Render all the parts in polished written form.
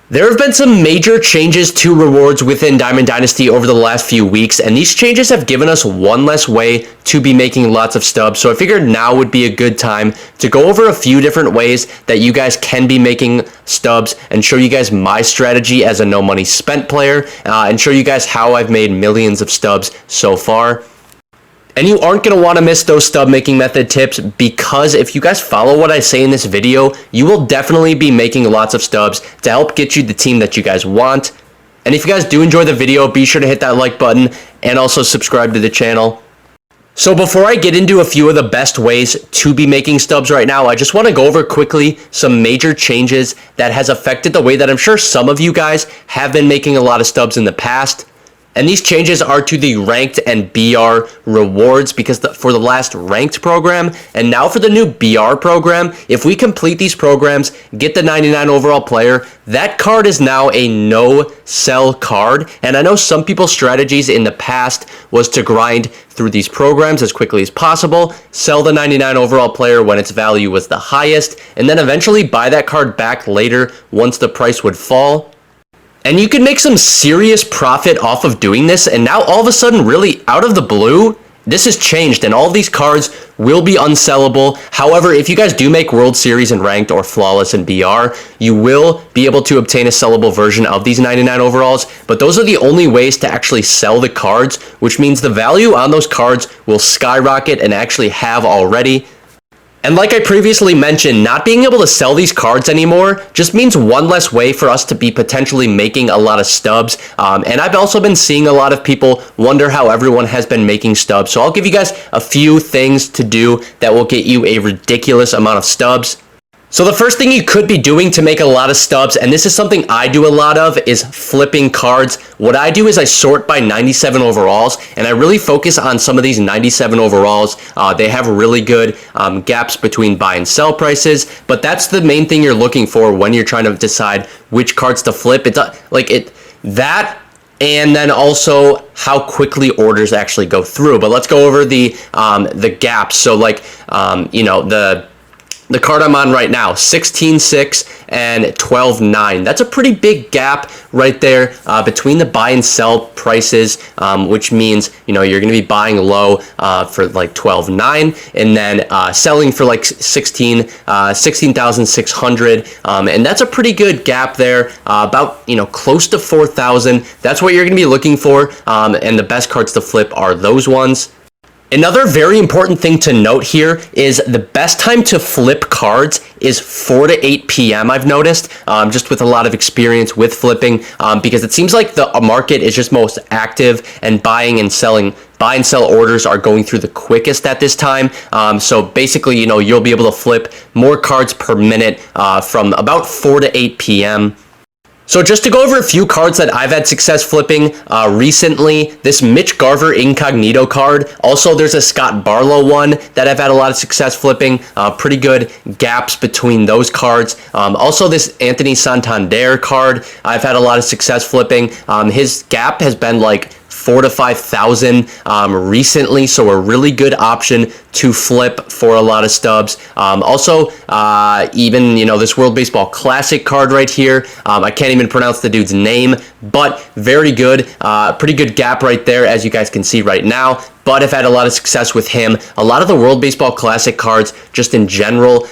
There have been some major changes to rewards within Diamond Dynasty over the last few weeks, and these changes have given us one less way to be making lots of stubs. So I figured now would be a good time to go over a few different ways that you guys can be making stubs and show you guys my strategy as a no money spent player, and show you guys how I've made millions of stubs so far. And you aren't going to want to miss those stub making method tips, because if you guys follow what I say in this video, you will definitely be making lots of stubs to help get you the team that you guys want. And if you guys do enjoy the video, be sure to hit that like button and also subscribe to the channel. So before I get into a few of the best ways to be making stubs right now, I just want to go over quickly some major changes that has affected the way that I'm sure some of you guys have been making a lot of stubs in the past. And these changes are to the ranked and BR rewards, because for the last ranked program and now for the new BR program, if we complete these programs, get the 99 overall player, that card is now a no-sell card. And I know some people's strategies in the past was to grind through these programs as quickly as possible, sell the 99 overall player when its value was the highest, and then eventually buy that card back later once the price would fall. And you can make some serious profit off of doing this, and now all of a sudden, really out of the blue, this has changed, and all of these cards will be unsellable. However, if you guys do make World Series in Ranked or Flawless in BR, you will be able to obtain a sellable version of these 99 overalls, but those are the only ways to actually sell the cards, which means the value on those cards will skyrocket and actually have already. And like I previously mentioned, not being able to sell these cards anymore just means one less way for us to be potentially making a lot of stubs. And I've also been seeing a lot of people wonder how everyone has been making stubs. So I'll give you guys a few things to do that will get you a ridiculous amount of stubs. So the first thing you could be doing to make a lot of stubs, and this is something I do a lot of, is flipping cards. What I do is I sort by 97 overalls, and I really focus on some of these 97 overalls. They have really good gaps between buy and sell prices, but that's the main thing you're looking for when you're trying to decide which cards to flip. It's that, and then also how quickly orders actually go through. But let's go over the gaps. So the card I'm on right now, 16.6 and 12.9. That's a pretty big gap right there between the buy and sell prices, which means, you're going to be buying low for like 12.9 and then selling for like 16,600. And that's a pretty good gap there, about, close to 4,000. That's what you're going to be looking for. And the best cards to flip are those ones. Another very important thing to note here is the best time to flip cards is 4 to 8 p.m. I've noticed, just with a lot of experience with flipping, because it seems like the market is just most active and buy and sell orders are going through the quickest at this time. So basically, you'll be able to flip more cards per minute from about 4 to 8 p.m. So just to go over a few cards that I've had success flipping recently, this Mitch Garver Incognito card. Also, there's a Scott Barlow one that I've had a lot of success flipping. Pretty good gaps between those cards. Also, this Anthony Santander card, I've had a lot of success flipping. His gap has been like 4,000 to 5,000 recently, so a really good option to flip for a lot of stubs. Also, even this World Baseball Classic card right here, I can't even pronounce the dude's name, but very good, pretty good gap right there, as you guys can see right now. But I've had a lot of success with him. A lot of the World Baseball Classic cards, just in general,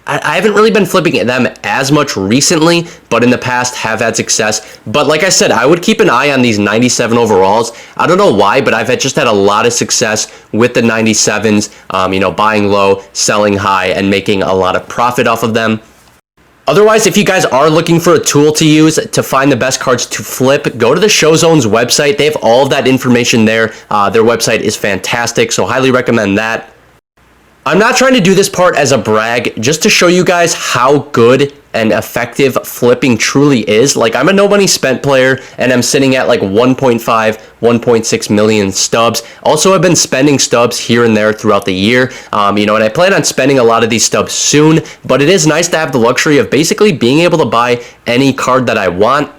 I haven't really been flipping them as much recently, but in the past have had success. But like I said, I would keep an eye on these 97 overalls. I don't know why, but I've just had a lot of success with the 97s, buying low, selling high, and making a lot of profit off of them. Otherwise, if you guys are looking for a tool to use to find the best cards to flip, go to the ShowZone's website. They have all of that information there. Their website is fantastic, so highly recommend that. I'm not trying to do this part as a brag, just to show you guys how good and effective flipping truly is. Like, I'm a no money spent player, and I'm sitting at like 1.5, 1.6 million stubs. Also, I've been spending stubs here and there throughout the year, and I plan on spending a lot of these stubs soon, but it is nice to have the luxury of basically being able to buy any card that I want.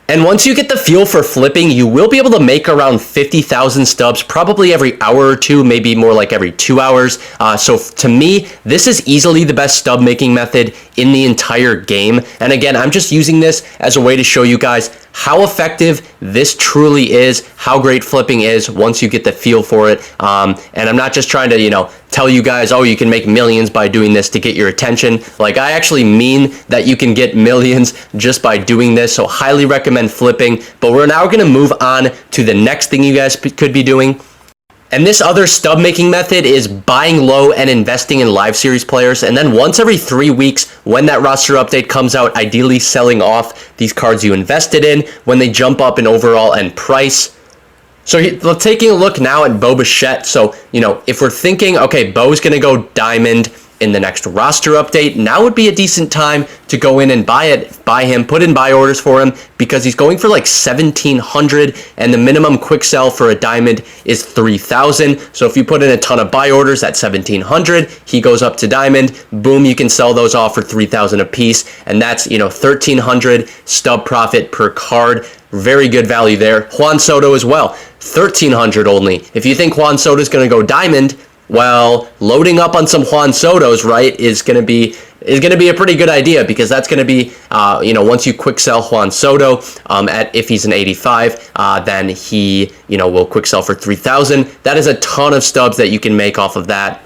And once you get the feel for flipping, you will be able to make around 50,000 stubs probably every hour or two, maybe more like every 2 hours. So to me, this is easily the best stub making method in the entire game. And again, I'm just using this as a way to show you guys how effective this truly is, how great flipping is once you get the feel for it. And I'm not just trying to, tell you guys, oh, you can make millions by doing this to get your attention. Like, I actually mean that you can get millions just by doing this. So highly recommend flipping. But we're now going to move on to the next thing you guys could be doing. And this other stub making method is buying low and investing in live series players. And then once every 3 weeks, when that roster update comes out, ideally selling off these cards you invested in when they jump up in overall and price. So taking a look now at Bo Bichette. So, if we're thinking, okay, Bo's going to go diamond in the next roster update, now would be a decent time to go in and buy him, put in buy orders for him, because he's going for like 1,700 and the minimum quick sell for a diamond is 3,000. So if you put in a ton of buy orders at 1,700, he goes up to diamond, boom, you can sell those off for 3,000 a piece, and that's 1,300 stub profit per card. Very good value there. Juan Soto as well, 1,300 only. If you think Juan Soto is going to go diamond, well, loading up on some Juan Sotos, right, is going to be a pretty good idea, because that's going to be, once you quick sell Juan Soto, if he's an 85, then he, will quick sell for 3,000. That is a ton of stubs that you can make off of that.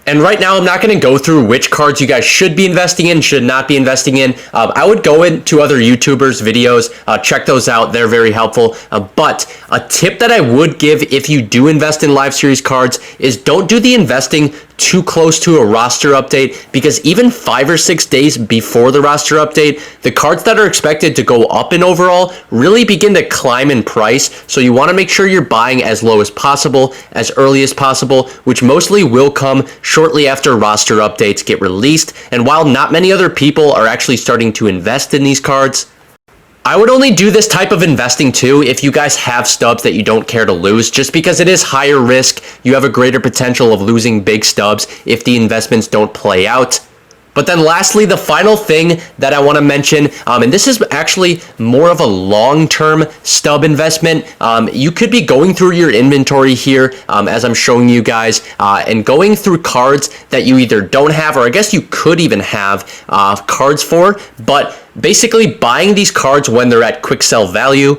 And right now, I'm not going to go through which cards you guys should be investing in, should not be investing in. I would go into other YouTubers' videos, check those out. They're very helpful. But a tip that I would give if you do invest in live series cards is don't do the investing too close to a roster update, because even 5 or 6 days before the roster update, the cards that are expected to go up in overall really begin to climb in price. So you want to make sure you're buying as low as possible, as early as possible, which mostly will come shortly after roster updates get released. And while not many other people are actually starting to invest in these cards, I would only do this type of investing too if you guys have stubs that you don't care to lose, just because it is higher risk. You have a greater potential of losing big stubs if the investments don't play out. But then lastly, the final thing that I want to mention, and this is actually more of a long-term stub investment. You could be going through your inventory here, as I'm showing you guys, and going through cards that you either don't have, or I guess you could even have cards for, but basically buying these cards when they're at quick sell value.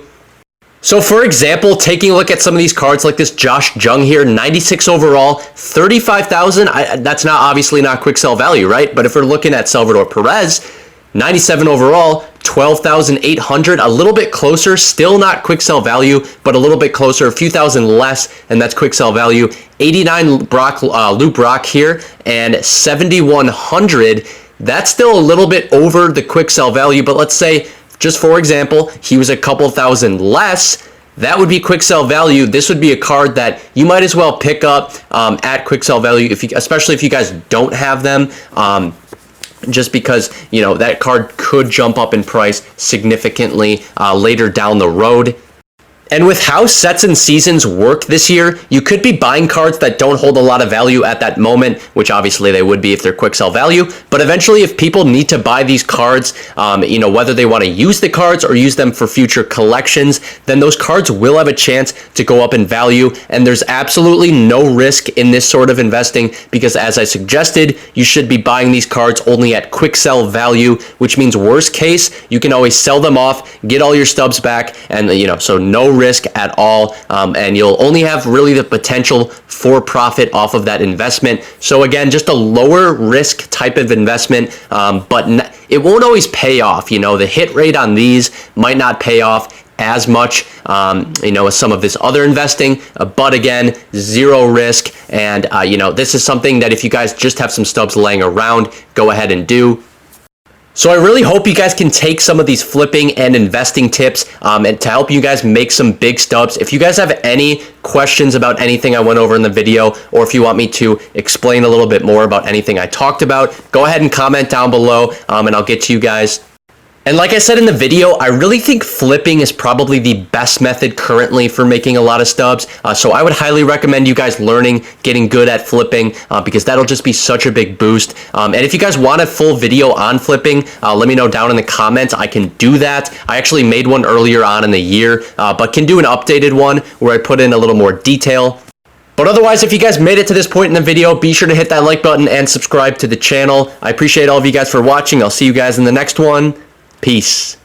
So for example, taking a look at some of these cards like this Josh Jung here, 96 overall, 35,000. That's obviously not quick sell value, right? But if we're looking at Salvador Perez, 97 overall, 12,800, a little bit closer, still not quick sell value, but a little bit closer, a few thousand less, and that's quick sell value. 89 Lou Brock here, and 7,100. That's still a little bit over the quick sell value, but let's say, just for example, he was a couple thousand less. That would be quick sell value. This would be a card that you might as well pick up at quick sell value, especially if you guys don't have them. Just because, that card could jump up in price significantly later down the road. And with how sets and seasons work this year, you could be buying cards that don't hold a lot of value at that moment, which obviously they would be if they're quick sell value. But eventually, if people need to buy these cards, whether they want to use the cards or use them for future collections, then those cards will have a chance to go up in value. And there's absolutely no risk in this sort of investing, because as I suggested, you should be buying these cards only at quick sell value, which means worst case, you can always sell them off, get all your stubs back, and so no risk at all, and you'll only have really the potential for profit off of that investment. So again, just a lower risk type of investment, but it won't always pay off. The hit rate on these might not pay off as much, as some of this other investing, but again, zero risk. And this is something that if you guys just have some stubs laying around, go ahead and do. So I really hope you guys can take some of these flipping and investing tips and to help you guys make some big stubs. If you guys have any questions about anything I went over in the video, or if you want me to explain a little bit more about anything I talked about, go ahead and comment down below, and I'll get to you guys. And like I said in the video, I really think flipping is probably the best method currently for making a lot of stubs. So I would highly recommend you guys learning, getting good at flipping, because that'll just be such a big boost. And if you guys want a full video on flipping, let me know down in the comments. I can do that. I actually made one earlier on in the year, but can do an updated one where I put in a little more detail. But otherwise, if you guys made it to this point in the video, be sure to hit that like button and subscribe to the channel. I appreciate all of you guys for watching. I'll see you guys in the next one. Peace.